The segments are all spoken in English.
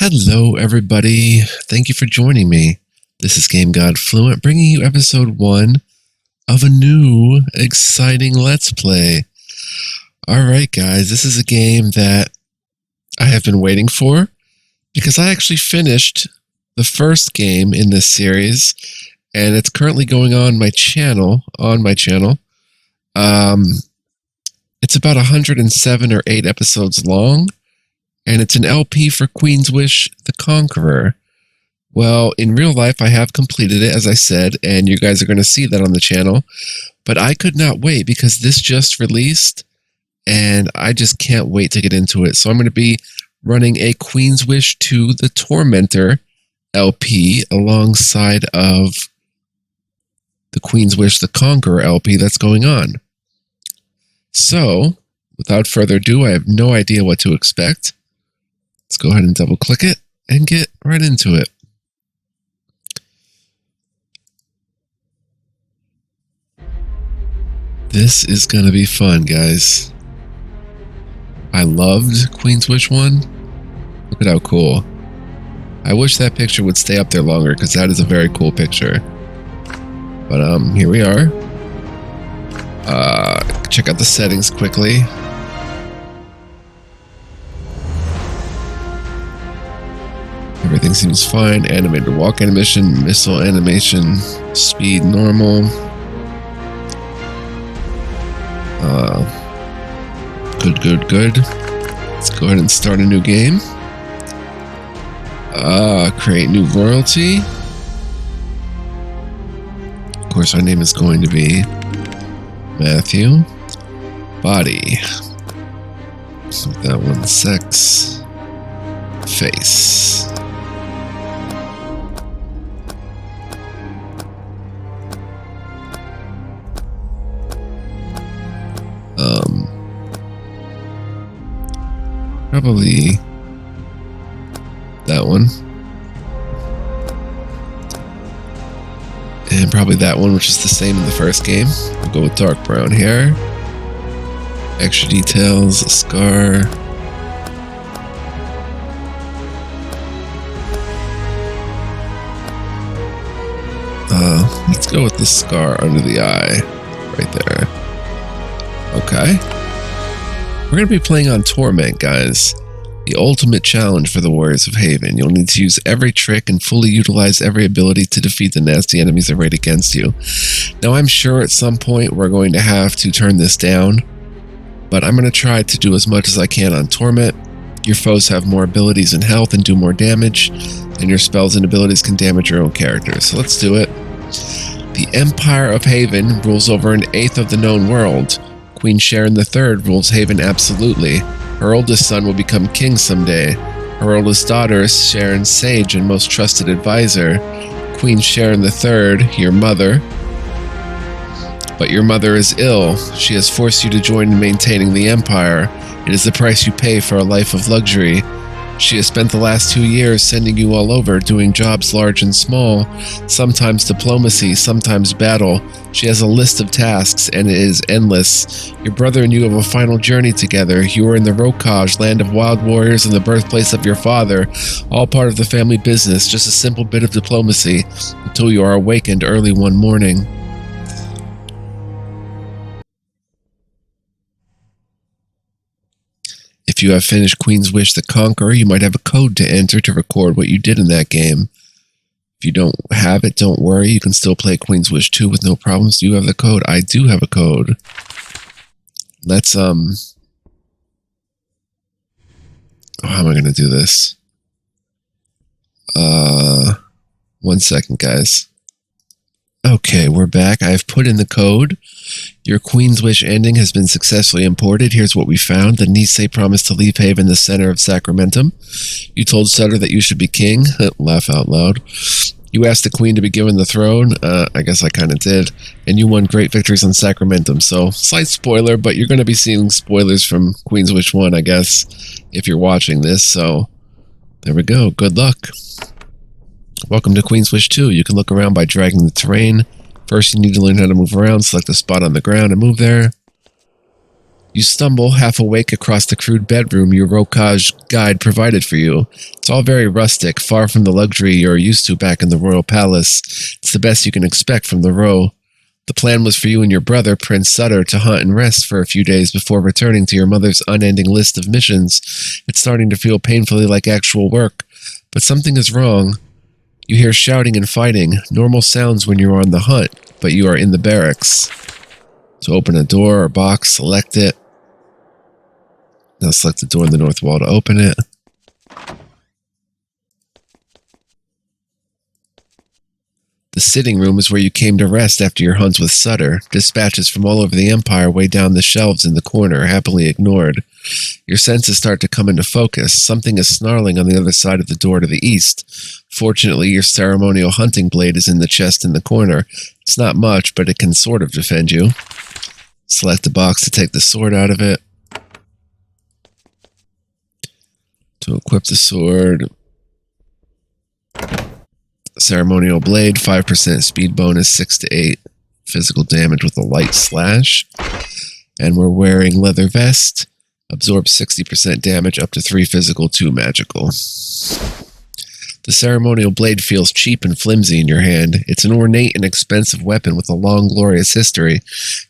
Hello, everybody. Thank you for joining me. This is Game God Fluent, bringing you episode 1 of a new, exciting Let's Play. Alright, guys, this is a game that I have been waiting for, because I actually finished the first game in this series, and it's currently going on my channel, It's about 107 or 8 episodes long, and it's an LP for Queen's Wish the Conqueror. Well, in real life, I have completed it, as I said, and you guys are going to see that on the channel. But I could not wait because this just released, and I just can't wait to get into it. So I'm going to be running a Queen's Wish 2 the Tormentor LP alongside of the Queen's Wish the Conqueror LP that's going on. So, without further ado, I have no idea what to expect. Let's go ahead and double click it and get right into it. This is going to be fun, guys. I loved Queen's Wish 1. Look at how cool. I wish that picture would stay up there longer because that is a very cool picture. But here we are. Check out the settings quickly. Everything seems fine. Animated walk animation, missile animation, speed normal. Good. Let's go ahead and start a new game. Create new royalty. Of course, our name is going to be Matthew. Body. That one, sex. Face. Probably that one. And probably that one, which is the same in the first game. We'll go with dark brown hair. Extra details, a scar. Let's go with the scar under the eye. Right there. Okay. We're going to be playing on Torment, guys. The ultimate challenge for the Warriors of Haven. You'll need to use every trick and fully utilize every ability to defeat the nasty enemies arrayed against you. Now, I'm sure at some point we're going to have to turn this down, but I'm going to try to do as much as I can on Torment. Your foes have more abilities and health and do more damage, and your spells and abilities can damage your own character. So let's do it. The Empire of Haven rules over 1/8 of the known world. Queen Sharon III rules Haven absolutely. Her oldest son will become king someday. Her oldest daughter is Sharon's sage and most trusted advisor. Queen Sharon III, your mother. But your mother is ill. She has forced you to join in maintaining the empire. It is the price you pay for a life of luxury. She has spent the last 2 years sending you all over, doing jobs large and small, sometimes diplomacy, sometimes battle. She has a list of tasks, and it is endless. Your brother and you have a final journey together. You are in the Rokaj, land of wild warriors and the birthplace of your father, all part of the family business, just a simple bit of diplomacy, until you are awakened early one morning. If you have finished Queen's Wish the Conqueror, you might have a code to enter to record what you did in that game. If you don't have it, don't worry. You can still play Queen's Wish 2 with no problems. Do you have the code? I do have a code. Let's, how am I going to do this? 1 second, guys. Okay, we're back. I've put in the code. Your Queen's Wish ending has been successfully imported. Here's what we found. The Nisei promised to leave Haven the center of Sacramentum. You told Sutter that you should be king. Laugh out loud. You asked the queen to be given the throne. I guess I kind of did. And you won great victories on Sacramentum. So, slight spoiler, but you're going to be seeing spoilers from Queen's Wish 1, I guess, if you're watching this. So, there we go. Good luck. Welcome to Queen's Wish 2. You can look around by dragging the terrain. First, you need to learn how to move around. Select a spot on the ground and move there. You stumble, half awake, across the crude bedroom your Rokaj guide provided for you. It's all very rustic, far from the luxury you're used to back in the royal palace. It's the best you can expect from the Ro. The plan was for you and your brother, Prince Sutter, to hunt and rest for a few days before returning to your mother's unending list of missions. It's starting to feel painfully like actual work, but something is wrong. You hear shouting and fighting, normal sounds when you're on the hunt, but you are in the barracks. To open a door or box, select it. Now select the door in the north wall to open it. The sitting room is where you came to rest after your hunts with Sutter. Dispatches from all over the Empire weigh down the shelves in the corner, happily ignored. Your senses start to come into focus. Something is snarling on the other side of the door to the east. Fortunately, your ceremonial hunting blade is in the chest in the corner. It's not much, but it can sort of defend you. Select the box to take the sword out of it. To equip the sword, ceremonial blade, 5% speed bonus, 6 to 8 physical damage with a light slash. And we're wearing leather vest, absorbs 60% damage, up to 3 physical, 2 magical. The ceremonial blade feels cheap and flimsy in your hand. It's an ornate and expensive weapon with a long, glorious history.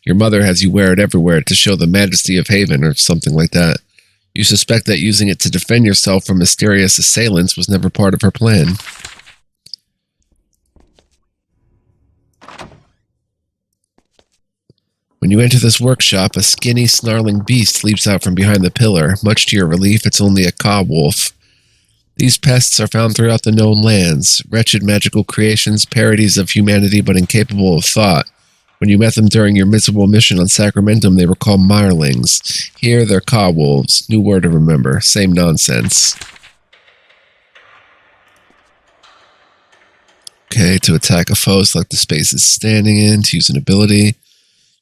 Your mother has you wear it everywhere to show the majesty of Haven or something like that. You suspect that using it to defend yourself from mysterious assailants was never part of her plan. When you enter this workshop, a skinny, snarling beast leaps out from behind the pillar. Much to your relief, it's only a cow wolf. These pests are found throughout the known lands. Wretched magical creations, parodies of humanity but incapable of thought. When you met them during your miserable mission on Sacramentum, they were called mirelings. Here, they're cow wolves. New word to remember. Same nonsense. Okay, to attack a foe, select the space it's standing in. To use an ability,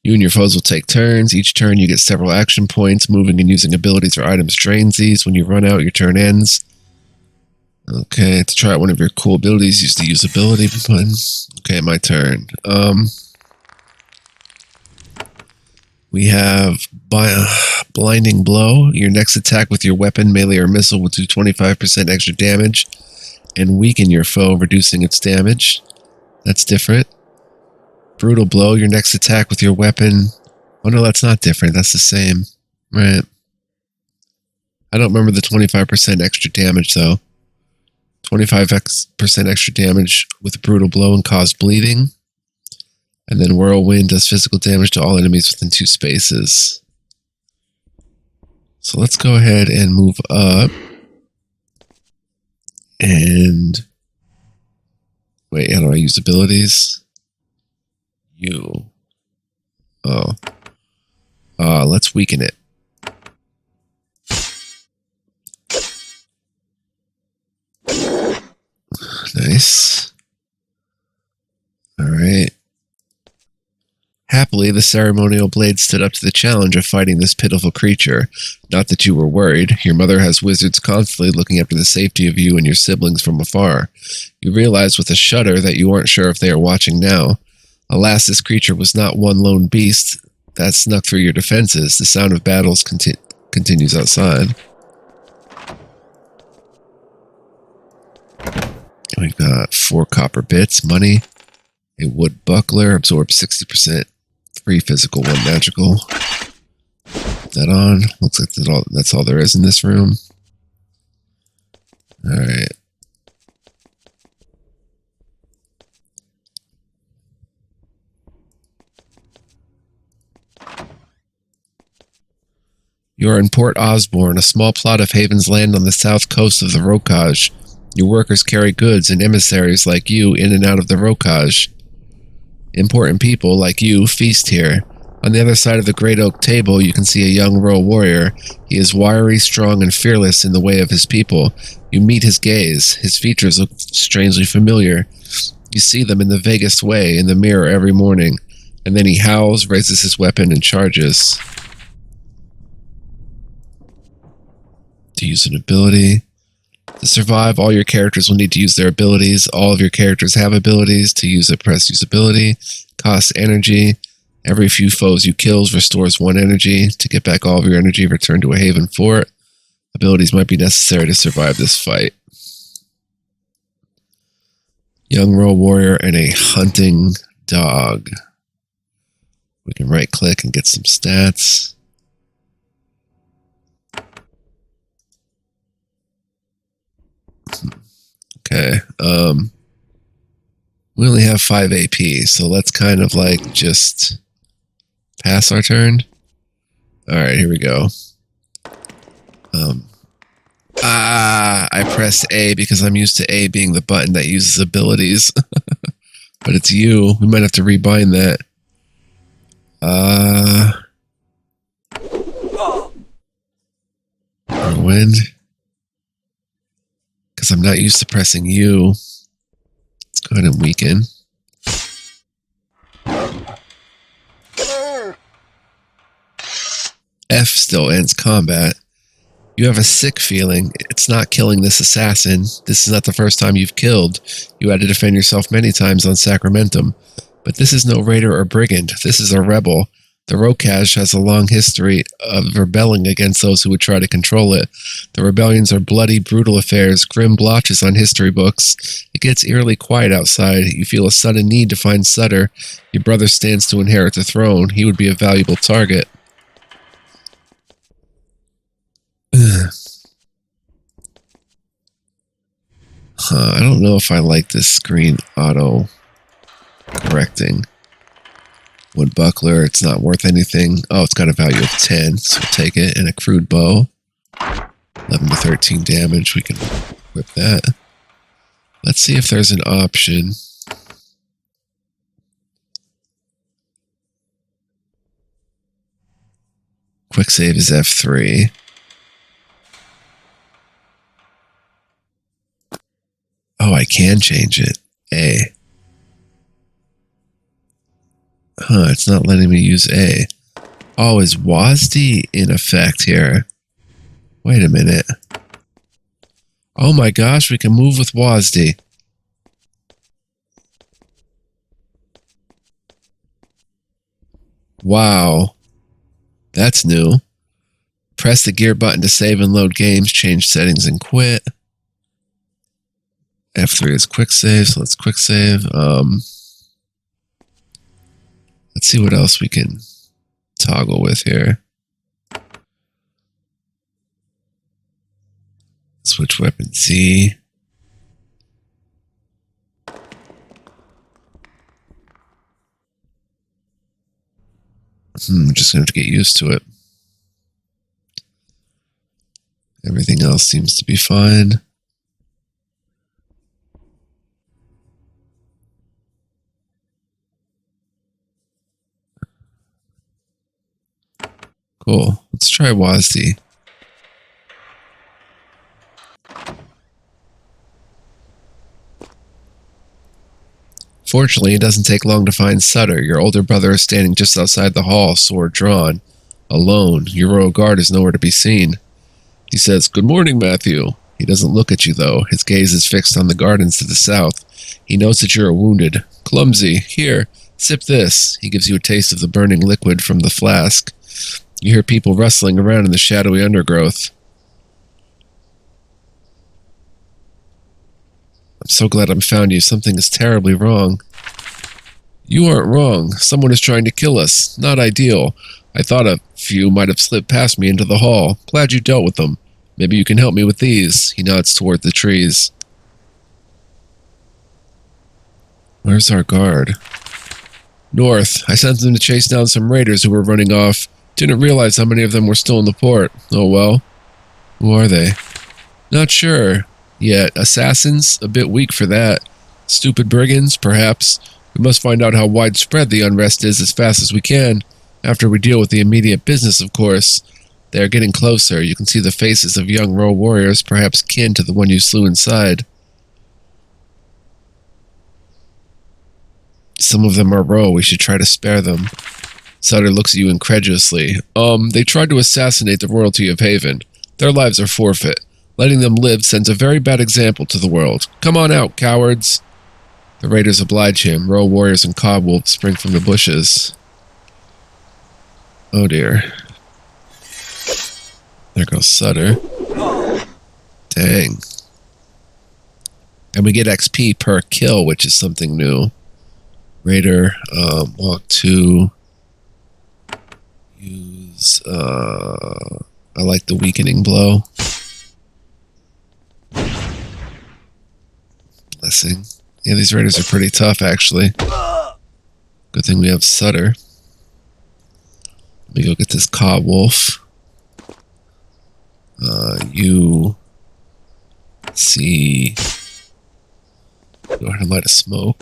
you and your foes will take turns. Each turn, you get several action points. Moving and using abilities or items drains these. When you run out, your turn ends. Okay, to try out one of your cool abilities, use the usability button. Okay, my turn. We have Blinding Blow. Your next attack with your weapon, melee, or missile will do 25% extra damage and weaken your foe, reducing its damage. That's different. Brutal Blow. Your next attack with your weapon... Oh no, that's not different. That's the same. Right. I don't remember the 25% extra damage, though. 25% extra damage with Brutal Blow and cause bleeding. And then Whirlwind does physical damage to all enemies within 2 spaces. So let's go ahead and move up. And... wait, how do I use abilities? Let's weaken it. Nice. Alright. Happily, the ceremonial blade stood up to the challenge of fighting this pitiful creature. Not that you were worried. Your mother has wizards constantly looking after the safety of you and your siblings from afar. You realize with a shudder that you aren't sure if they are watching now. Alas, this creature was not one lone beast that snuck through your defenses. The sound of battles continues outside. We've got 4 copper bits, money, a wood buckler, absorbs 60%, 3 physical, 1 magical. Put that on. Looks like that's all there is in this room. Alright. You are in Port Osborne, a small plot of Haven's land on the south coast of the Rokaj. Your workers carry goods and emissaries like you in and out of the Rokaj. Important people like you feast here. On the other side of the great oak table, you can see a young royal warrior. He is wiry, strong, and fearless in the way of his people. You meet his gaze. His features look strangely familiar. You see them in the vaguest way in the mirror every morning. And then he howls, raises his weapon, and charges. To use an ability. To survive, all your characters will need to use their abilities. All of your characters have abilities. To use it, press use ability. Costs energy. Every few foes you kill restores 1 energy. To get back all of your energy, return to a Haven fort. Abilities might be necessary to survive this fight. Young Royal Warrior and a hunting dog. We can right click and get some stats. Okay. We only have 5 AP, so let's kind of like just pass our turn. Alright, here we go. I pressed A because I'm used to A being the button that uses abilities. But it's U. We might have to rebind that. Wind. Because I'm not used to pressing U. Let's go ahead and weaken. F still ends combat. You have a sick feeling. It's not killing this assassin. This is not the first time you've killed. You had to defend yourself many times on Sacramentum. But this is no raider or brigand. This is a rebel. The Rokash has a long history of rebelling against those who would try to control it. The rebellions are bloody, brutal affairs, grim blotches on history books. It gets eerily quiet outside. You feel a sudden need to find Sutter. Your brother stands to inherit the throne. He would be a valuable target. I don't know if I like this screen auto correcting. Wood buckler, it's not worth anything. Oh, it's got a value of 10, so we'll take it. And a crude bow. 11 to 13 damage, we can equip that. Let's see if there's an option. Quick save is F3. Oh, I can change it. A. It's not letting me use A. Oh, is WASD in effect here? Wait a minute. Oh my gosh, we can move with WASD. Wow. That's new. Press the gear button to save and load games, change settings and quit. F3 is quick save, so let's quick save. Let's see what else we can toggle with here. Switch weapon Z. I'm just going to have to get used to it. Everything else seems to be fine. Cool. Let's try WASD. Fortunately, it doesn't take long to find Sutter. Your older brother is standing just outside the hall, sword drawn. Alone. Your royal guard is nowhere to be seen. He says, "Good morning, Matthew." He doesn't look at you, though. His gaze is fixed on the gardens to the south. He knows that you are wounded. "Clumsy. Here, sip this." He gives you a taste of the burning liquid from the flask. You hear people rustling around in the shadowy undergrowth. "I'm so glad I found you. Something is terribly wrong." "You aren't wrong. Someone is trying to kill us. Not ideal. I thought a few might have slipped past me into the hall. Glad you dealt with them. Maybe you can help me with these." He nods toward the trees. Where's our guard? "North. I sent them to chase down some raiders who were running off. Didn't realize how many of them were still in the port. Oh well." "Who are they?" "Not sure yet. Assassins? A bit weak for that. Stupid brigands, perhaps. We must find out how widespread the unrest is as fast as we can. After we deal with the immediate business, of course. They are getting closer. You can see the faces of young royal warriors, perhaps kin to the one you slew inside. Some of them are row. We should try to spare them." Sutter looks at you incredulously. They tried to assassinate the royalty of Haven. Their lives are forfeit. Letting them live sends a very bad example to the world. Come on out, cowards." The raiders oblige him. Royal warriors and cobwebs spring from the bushes. Oh dear. There goes Sutter. Dang. And we get XP per kill, which is something new. Raider, walk 2. Use, I like the weakening blow. Blessing. Yeah, these raiders are pretty tough, actually. Good thing we have Sutter. Let me go get this Cob Wolf. You see. Go ahead and light a smoke.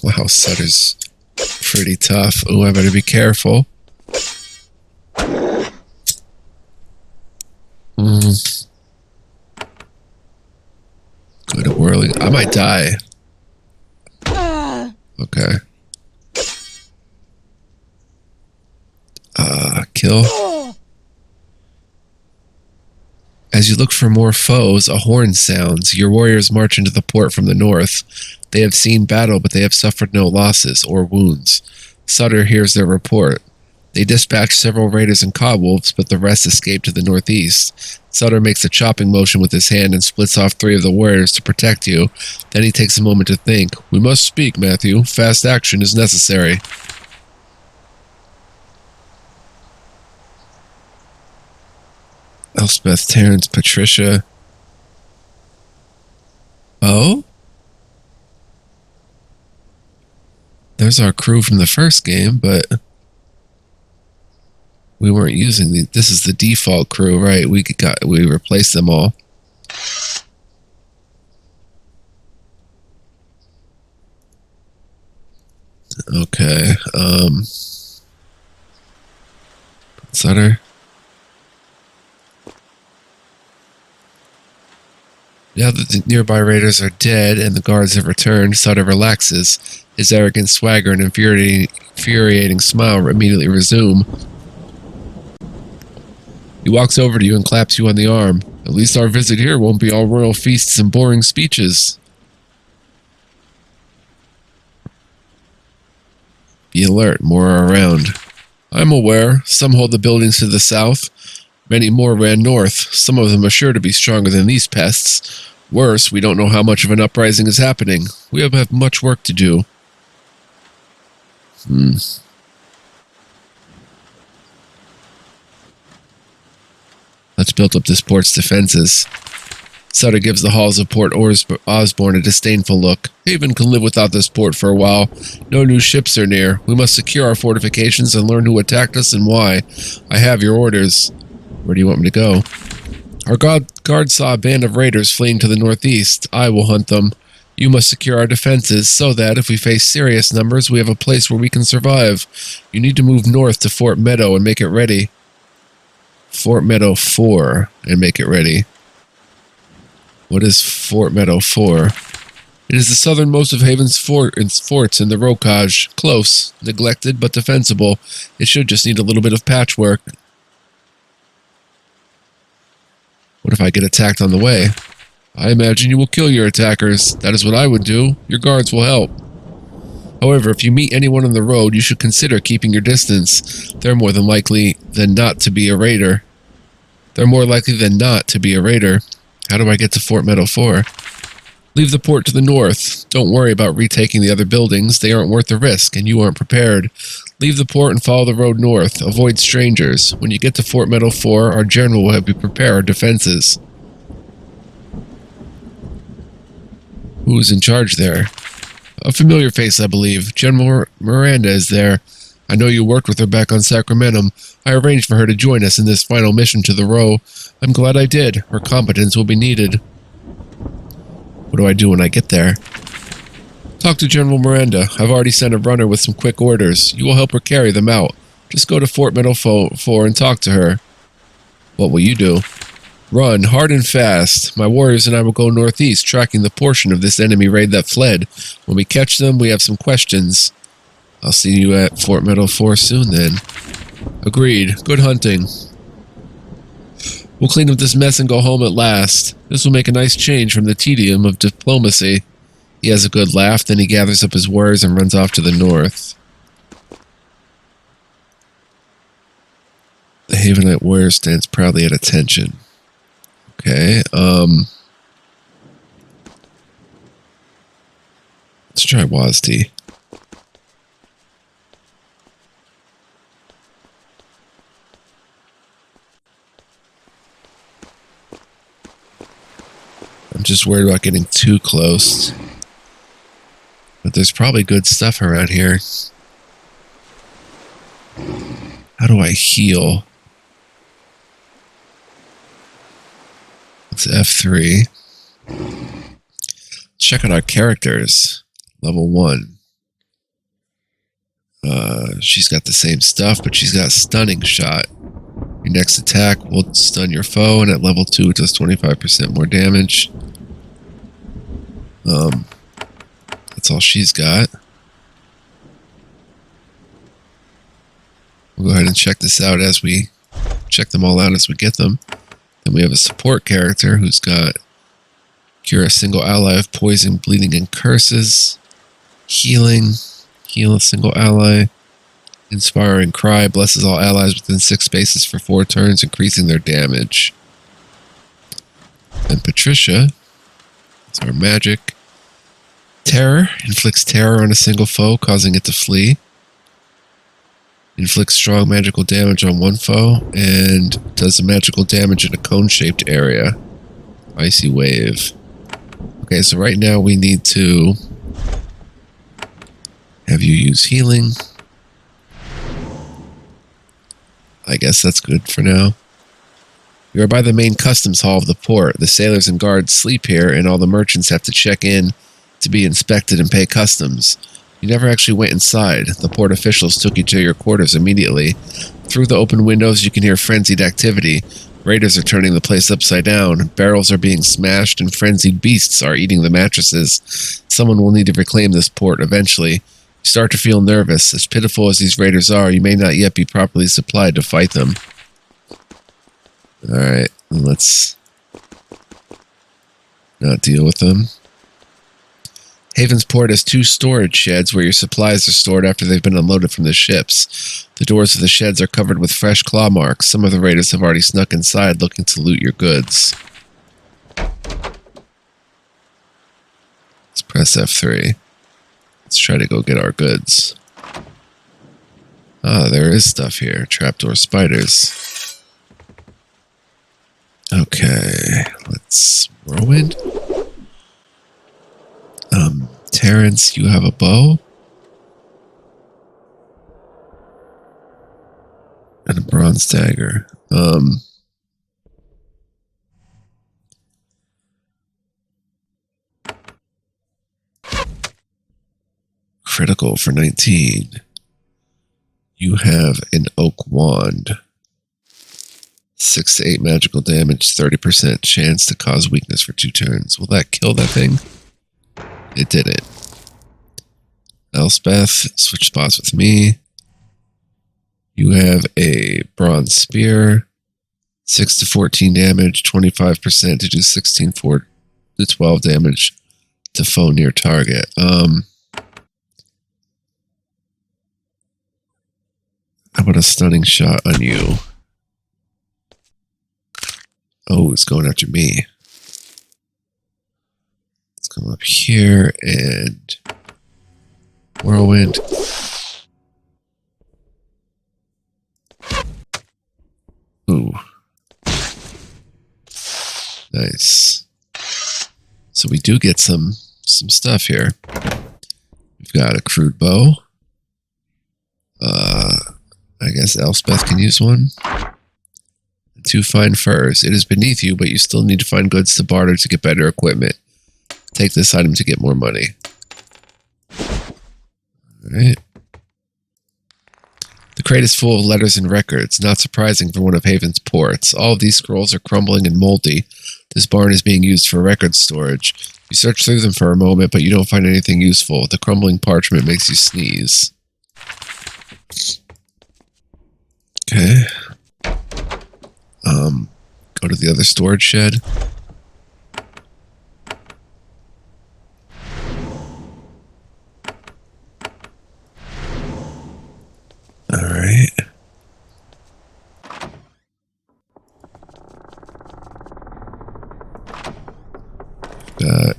Wow, Sutter's pretty tough. Oh, I better be careful. Good at whirling. I might die. Okay. Kill. As you look for more foes, a horn sounds. Your warriors march into the port from the north. They have seen battle, but they have suffered no losses or wounds. Sutter hears their report. They dispatch several raiders and cobwolves, but the rest escape to the northeast. Sutter makes a chopping motion with his hand and splits off 3 of the warriors to protect you. Then he takes a moment to think. We must speak, Matthew. Fast action is necessary. Elspeth, Terrence, Patricia. Oh? There's our crew from the first game, but we weren't using the. This is the default crew, right? We replaced them all. Okay. Sutter. Now that the nearby raiders are dead and the guards have returned, Sutter relaxes. His arrogant swagger and infuriating smile immediately resume. He walks over to you and claps you on the arm. At least our visit here won't be all royal feasts and boring speeches. Be alert, more are around. I'm aware. Some hold the buildings to the south. Many more ran north. Some of them are sure to be stronger than these pests. Worse, we don't know how much of an uprising is happening. We have much work to do. Let's build up this port's defenses. Sutter gives the halls of Port Osborne a disdainful look. Haven can live without this port for a while. No new ships are near. We must secure our fortifications and learn who attacked us and why. I have your orders. Where do you want me to go? Our guard saw a band of raiders fleeing to the northeast. I will hunt them. You must secure our defenses so that, if we face serious numbers, we have a place where we can survive. You need to move north to Fort Meadow and make it ready. Fort Meadow 4 and make it ready. What is Fort Meadow 4? It is the southernmost of Haven's forts in the Rokaj. Close, neglected, but defensible. It should just need a little bit of patchwork. What if I get attacked on the way? I imagine you will kill your attackers. That is what I would do. Your guards will help. However, if you meet anyone on the road, you should consider keeping your distance. They're more likely than not to be a raider. How do I get to Fort Meadow 4? Leave the port to the north. Don't worry about retaking the other buildings. They aren't worth the risk, and you aren't prepared. Leave the port and follow the road north. Avoid strangers. When you get to Fort Meadow 4, our general will have you prepare our defenses. Who's in charge there? A familiar face, I believe. General Miranda is there. I know you worked with her back on Sacramentum. I arranged for her to join us in this final mission to the Row. I'm glad I did. Her competence will be needed. What do I do when I get there? Talk to General Miranda. I've already sent a runner with some quick orders. You will help her carry them out. Just go to Fort Meadow 4 and talk to her. What will you do? Run, hard and fast. My warriors and I will go northeast, tracking the portion of this enemy raid that fled. When we catch them, we have some questions. I'll see you at Fort Meadow 4 soon, then. Agreed. Good hunting. We'll clean up this mess and go home at last. This will make a nice change from the tedium of diplomacy. He has a good laugh, then he gathers up his warriors and runs off to the north. Havenite warrior stands proudly at attention. Okay, let's try WASD. I'm just worried about getting too close. But there's probably good stuff around here. How do I heal? It's F3. Check out our characters. Level 1. She's got the same stuff, but she's got Stunning Shot. Your next attack will stun your foe, and at level 2 it does 25% more damage. That's all she's got. We'll go ahead and check this out as we check them all out as we get them. Then we have a support character who's got cure a single ally of poison, bleeding, and curses. Healing. Heal a single ally. Inspiring Cry blesses all allies within 6 spaces for 4 turns, increasing their damage. And Patricia is our magic. Terror inflicts terror on a single foe, causing it to flee. Inflicts strong magical damage on one foe, and does the magical damage in a cone-shaped area. Icy Wave. Okay, so right now we need to have you use healing. I guess that's good for now. You are by the main customs hall of the port. The sailors and guards sleep here, and all the merchants have to check in to be inspected and pay customs. You never actually went inside. The port officials took you to your quarters immediately. Through the open windows, you can hear frenzied activity. Raiders are turning the place upside down. Barrels are being smashed, and frenzied beasts are eating the mattresses. Someone will need to reclaim this port eventually. You start to feel nervous. As pitiful as these raiders are, you may not yet be properly supplied to fight them. Alright, let's not deal with them. Haven's Port has 2 storage sheds where your supplies are stored after they've been unloaded from the ships. The doors of the sheds are covered with fresh claw marks. Some of the raiders have already snuck inside looking to loot your goods. Let's press F3. Let's try to go get our goods. Ah, there is stuff here. Trapdoor spiders. Okay, let's whirlwind. Terrence, you have a bow? And a bronze dagger. Critical for 19. You have an oak wand. 6 to 8 magical damage, 30% chance to cause weakness for 2 turns. Will that kill that thing? It didn't. Elspeth, switch spots with me. You have a bronze spear. 6 to 14 damage, 25% to do 16 to 12 damage to foe near target. How about a stunning shot on you? Oh, it's going after me. Let's come up here and whirlwind. Ooh. Nice. So we do get some stuff here. We've got a crude bow. I guess Elspeth can use one. 2 fine furs. It is beneath you, but you still need to find goods to barter to get better equipment. Take this item to get more money. Alright. The crate is full of letters and records. Not surprising for one of Haven's ports. All of these scrolls are crumbling and moldy. This barn is being used for record storage. You search through them for a moment, but you don't find anything useful. The crumbling parchment makes you sneeze. Okay. Go to the other storage shed. Alright. Got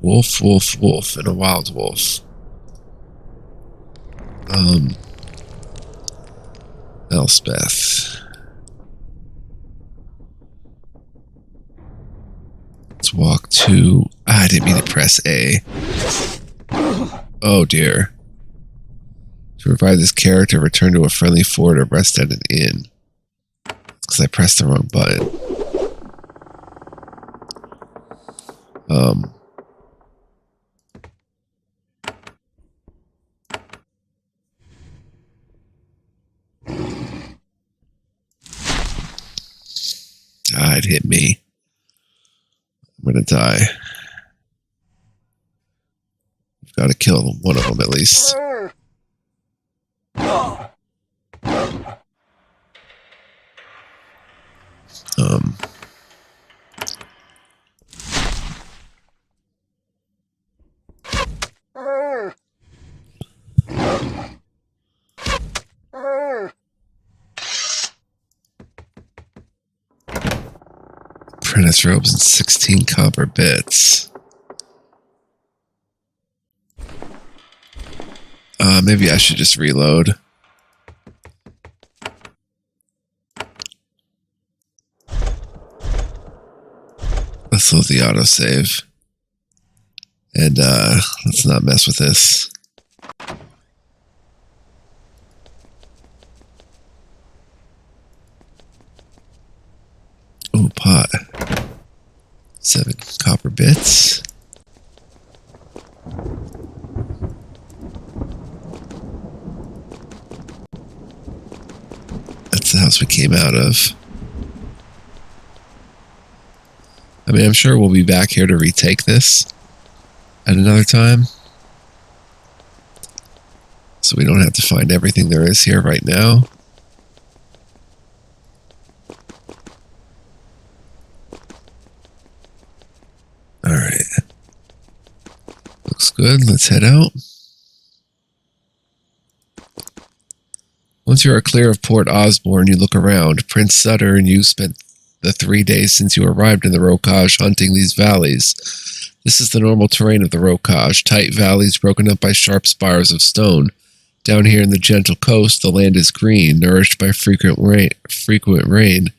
wolf, wolf, wolf, and a wild wolf. Elspeth. Let's walk to... I didn't mean to press A. Oh dear. To revive this character, return to a friendly fort or rest at an inn. Because I pressed the wrong button. It hit me. I'm gonna die. I've got to kill one of them at least. Apprentice robes and 16 copper bits. Maybe I should just reload. Let's load the autosave. And let's not mess with this. Ooh, pot. 7 copper bits. That's the house we came out of. I mean, I'm sure we'll be back here to retake this at another time. So we don't have to find everything there is here right now. Alright. Looks good. Let's head out. Once you are clear of Port Osborne, you look around. Prince Sutter and you spent the 3 days since you arrived in the Rokaj hunting these valleys. This is the normal terrain of the Rokaj, tight valleys broken up by sharp spires of stone. Down here in the gentle coast, the land is green, nourished by frequent rain.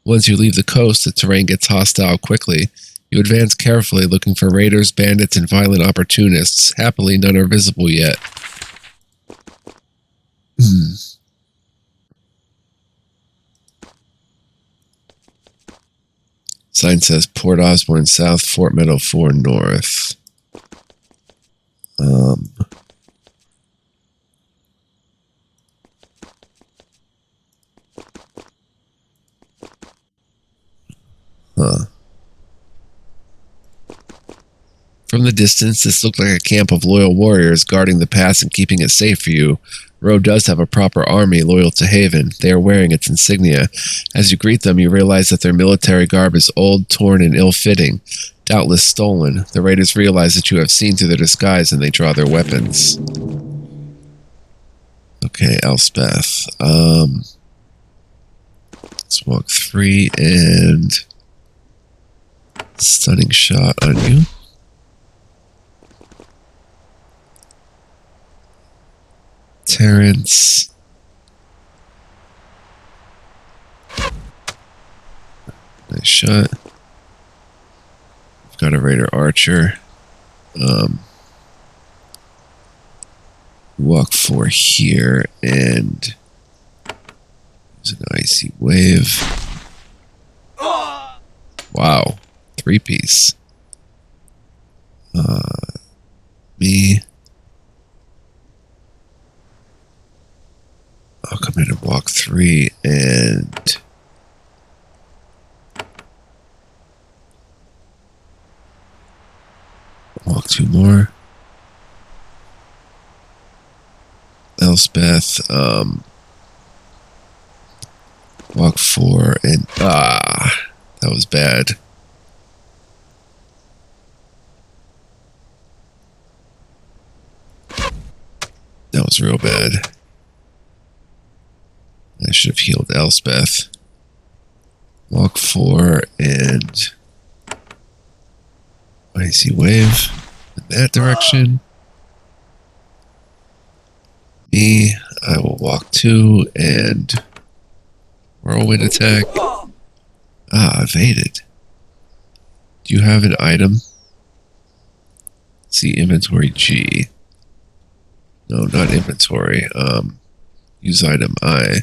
Once you leave the coast, the terrain gets hostile quickly. You advance carefully, looking for raiders, bandits, and violent opportunists. Happily, none are visible yet. Sign says Port Osborne South, Fort Meadow 4 North. From the distance, this looked like a camp of loyal warriors guarding the pass and keeping it safe for you. Roe does have a proper army loyal to Haven. They are wearing its insignia. As you greet them, you realize that their military garb is old, torn, and ill-fitting, doubtless stolen. The raiders realize that you have seen through their disguise and they draw their weapons. Okay, Elspeth. Let's walk 3 and stunning shot on you. Terrence. Nice shot. We've got a Raider Archer. Walk 4 here and there's an icy wave. Wow. 3-piece. Me. I'll come in and walk 3 and walk 2 more. Elspeth, walk 4 and that was bad. That was real bad. I should have healed Elspeth. Walk 4 and Icy wave in that direction. Me, I will walk 2 and whirlwind attack. Ah, evaded. Do you have an item? See inventory G. No, not inventory. Use item I.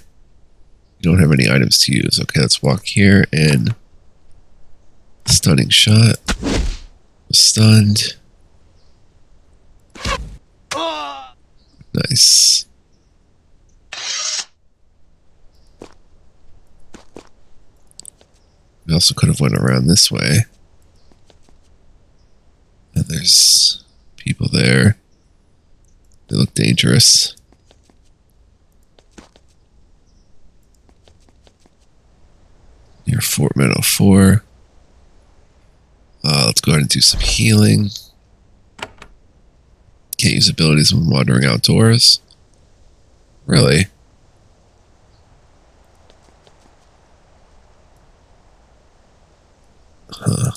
You don't have any items to use. Okay, let's walk here and stunning shot. Stunned. Nice. We also could have went around this way. And there's people there. They look dangerous. Near Fort Meadow 4. Let's go ahead and do some healing. Can't use abilities when wandering outdoors. Really? Huh.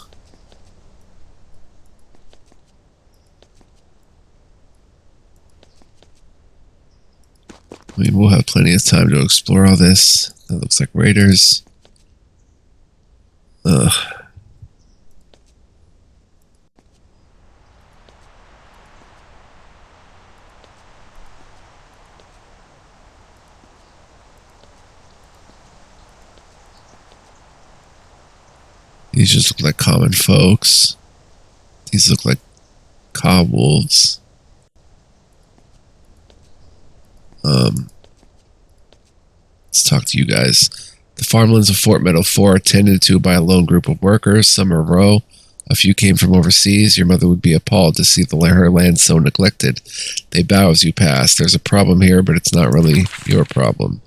I mean, we'll have plenty of time to explore all this. That looks like raiders. Ugh. These just look like common folks. These look like cob wolves. Let's talk to you guys. The farmlands of Fort Meadow 4 are tended to by a lone group of workers. Some are row. A few came from overseas. Your mother would be appalled to see her land so neglected. They bow as you pass. There's a problem here, but it's not really your problem.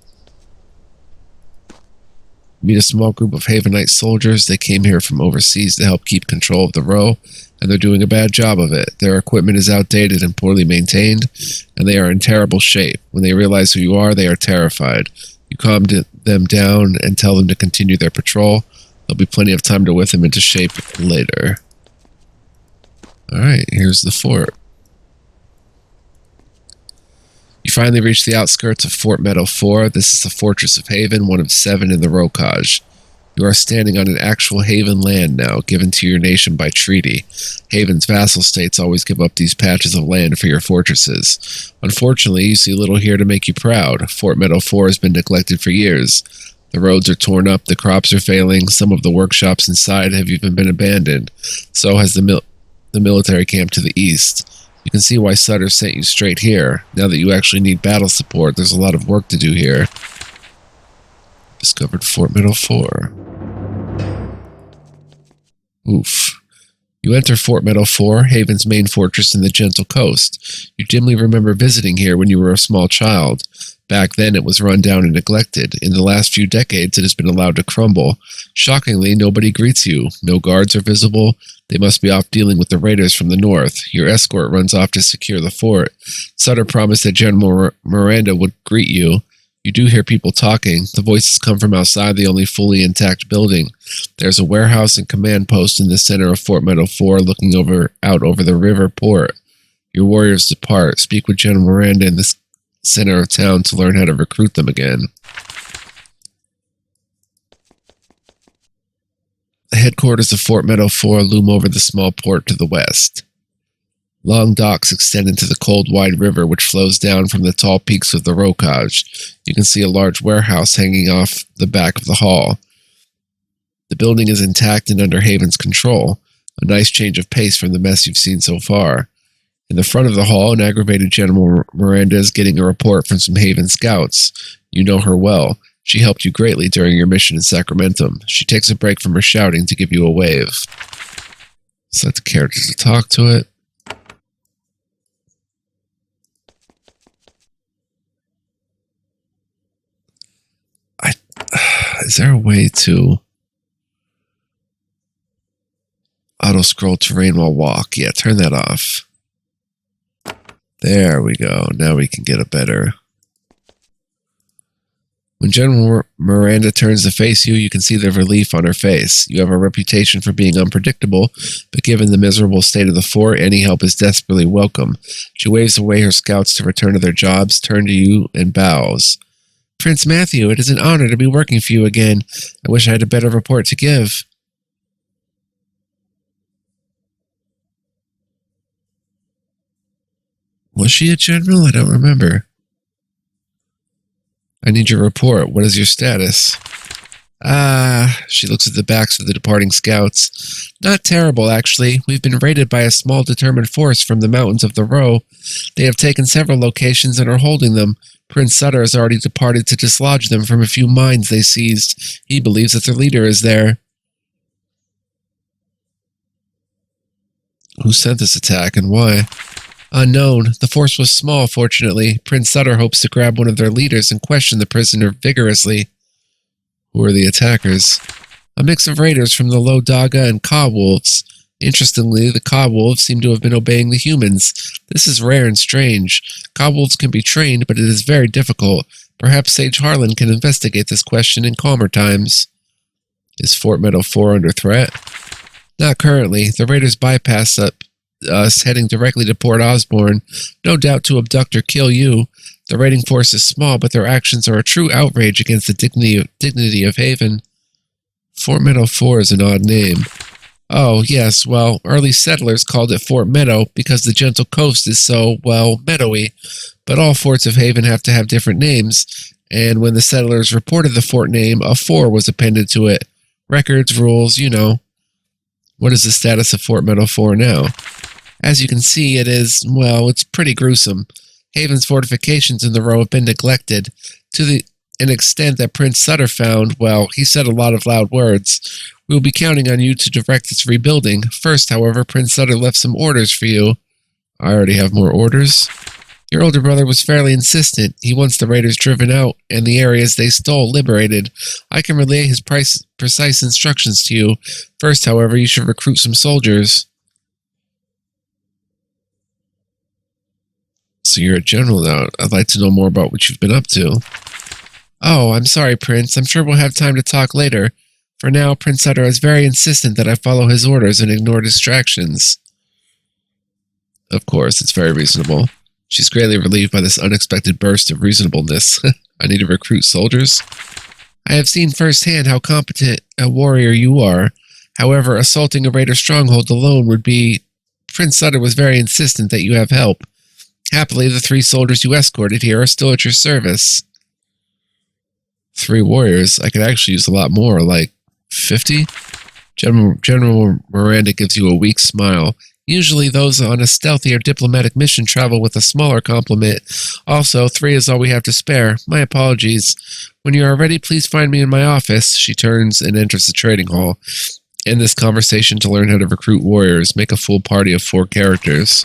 Meet a small group of Havenite soldiers. They came here from overseas to help keep control of the row, and they're doing a bad job of it. Their equipment is outdated and poorly maintained, and they are in terrible shape. When they realize who you are, they are terrified. You calm them down and tell them to continue their patrol. There'll be plenty of time to whip them into shape later. Alright, here's the fort. You finally reach the outskirts of Fort Meadow 4. This is the Fortress of Haven, one of 7 in the Rokaj. You are standing on an actual Haven land now, given to your nation by treaty. Haven's vassal states always give up these patches of land for your fortresses. Unfortunately, you see little here to make you proud. Fort Meadow 4 has been neglected for years. The roads are torn up, the crops are failing, some of the workshops inside have even been abandoned. So has the military camp to the east. You can see why Sutter sent you straight here. Now that you actually need battle support, there's a lot of work to do here. Discovered Fort Meadow 4. Oof. You enter Fort Meadow 4, Haven's main fortress in the Gentle Coast. You dimly remember visiting here when you were a small child. Back then, it was run down and neglected. In the last few decades, it has been allowed to crumble. Shockingly, nobody greets you. No guards are visible. They must be off dealing with the raiders from the north. Your escort runs off to secure the fort. Sutter promised that General Miranda would greet you. You do hear people talking. The voices come from outside the only fully intact building. There's a warehouse and command post in the center of Fort Meadow 4 looking out over the river port. Your warriors depart. Speak with General Miranda in the center of town to learn how to recruit them again. The headquarters of Fort Meadow 4 loom over the small port to the west. Long docks extend into the cold, wide river which flows down from the tall peaks of the Rokaj. You can see a large warehouse hanging off the back of the hall. The building is intact and under Haven's control, a nice change of pace from the mess you've seen so far. In the front of the hall, an aggravated General Miranda is getting a report from some Haven scouts. You know her well. She helped you greatly during your mission in Sacramento. She takes a break from her shouting to give you a wave. Set the character to talk to it. Is there a way to auto-scroll terrain while walk? Yeah, turn that off. There we go. Now we can get a better When General Miranda turns to face you, you can see the relief on her face. You have a reputation for being unpredictable, but given the miserable state of the fort, any help is desperately welcome. She waves away her scouts to return to their jobs, turn to you, and bows. Prince Matthew, it is an honor to be working for you again. I wish I had a better report to give. Was she a general? I don't remember. I need your report. What is your status? She looks at the backs of the departing scouts. Not terrible, actually. We've been raided by a small determined force from the mountains of the Row. They have taken several locations and are holding them. Prince Sutter has already departed to dislodge them from a few mines they seized. He believes that their leader is there. Who sent this attack and why? Unknown. The force was small, fortunately. Prince Sutter hopes to grab one of their leaders and question the prisoner vigorously. Who are the attackers? A mix of raiders from the Lodaga and Ka wolves. Interestingly, the Ka wolves seem to have been obeying the humans. This is rare and strange. Ka wolves can be trained, but it is very difficult. Perhaps Sage Harlan can investigate this question in calmer times. Is Fort Meadow 4 under threat? Not currently. The raiders bypass us, heading directly to Port Osborne, no doubt to abduct or kill you. The raiding force is small, but their actions are a true outrage against the dignity of Haven. Fort Meadow 4 is an odd name. Oh, yes, well, early settlers called it Fort Meadow because the gentle coast is so, well, meadowy. But all forts of Haven have to have different names, and when the settlers reported the fort name, a 4 was appended to it. Records, rules, you know. What is the status of Fort Meadow 4 now? As you can see, it is, well, it's pretty gruesome. Haven's fortifications in the Row have been neglected to an extent that Prince Sutter found, well, he said a lot of loud words. We will be counting on you to direct its rebuilding. First, however, Prince Sutter left some orders for you. I already have more orders. Your older brother was fairly insistent. He wants the raiders driven out and the areas they stole liberated. I can relay his precise instructions to you. First, however, you should recruit some soldiers. So you're a general now. I'd like to know more about what you've been up to. Oh, I'm sorry, Prince. I'm sure we'll have time to talk later. For now, Prince Sutter is very insistent that I follow his orders and ignore distractions. Of course, it's very reasonable. She's greatly relieved by this unexpected burst of reasonableness. I need to recruit soldiers. I have seen firsthand how competent a warrior you are. However, assaulting a raider stronghold alone would be... Prince Sutter was very insistent that you have help. Happily, the 3 soldiers you escorted here are still at your service. 3 warriors? I could actually use a lot more, like 50? General Miranda gives you a weak smile. Usually those on a stealthy or diplomatic mission travel with a smaller complement. Also, 3 is all we have to spare. My apologies. When you are ready, please find me in my office. She turns and enters the trading hall. End this conversation to learn how to recruit warriors. Make a full party of 4 characters.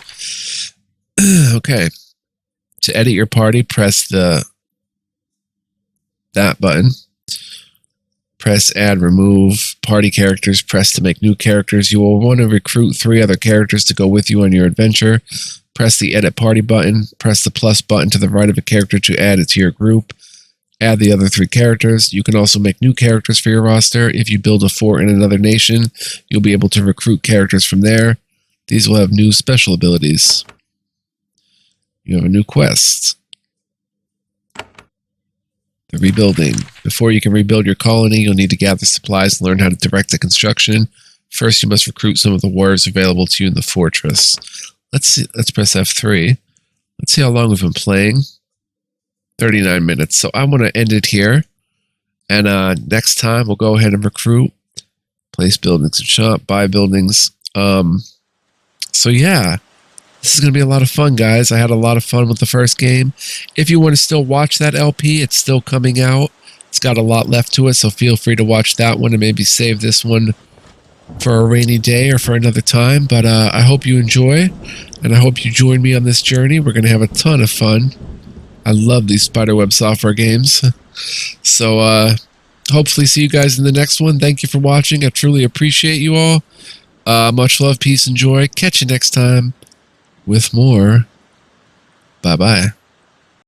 Okay. To edit your party, press that button. Press add, remove, party characters, press to make new characters. You will want to recruit 3 other characters to go with you on your adventure. Press the edit party button. Press the plus button to the right of a character to add it to your group. Add the other 3 characters. You can also make new characters for your roster. If you build a fort in another nation, you'll be able to recruit characters from there. These will have new special abilities. You have a new quest. The rebuilding. Before you can rebuild your colony, you'll need to gather supplies and learn how to direct the construction. First, you must recruit some of the warriors available to you in the fortress. Let's press F3. Let's see how long we've been playing. 39 minutes. So I'm going to end it here. And next time, we'll go ahead and recruit. Place buildings and shop. Buy buildings. So yeah. This is going to be a lot of fun, guys. I had a lot of fun with the first game. If you want to still watch that LP, it's still coming out. It's got a lot left to it, so feel free to watch that one and maybe save this one for a rainy day or for another time. But I hope you enjoy, and I hope you join me on this journey. We're going to have a ton of fun. I love these Spiderweb software games. So hopefully see you guys in the next one. Thank you for watching. I truly appreciate you all. Much love, peace, and joy. Catch you next time with more. Bye-bye.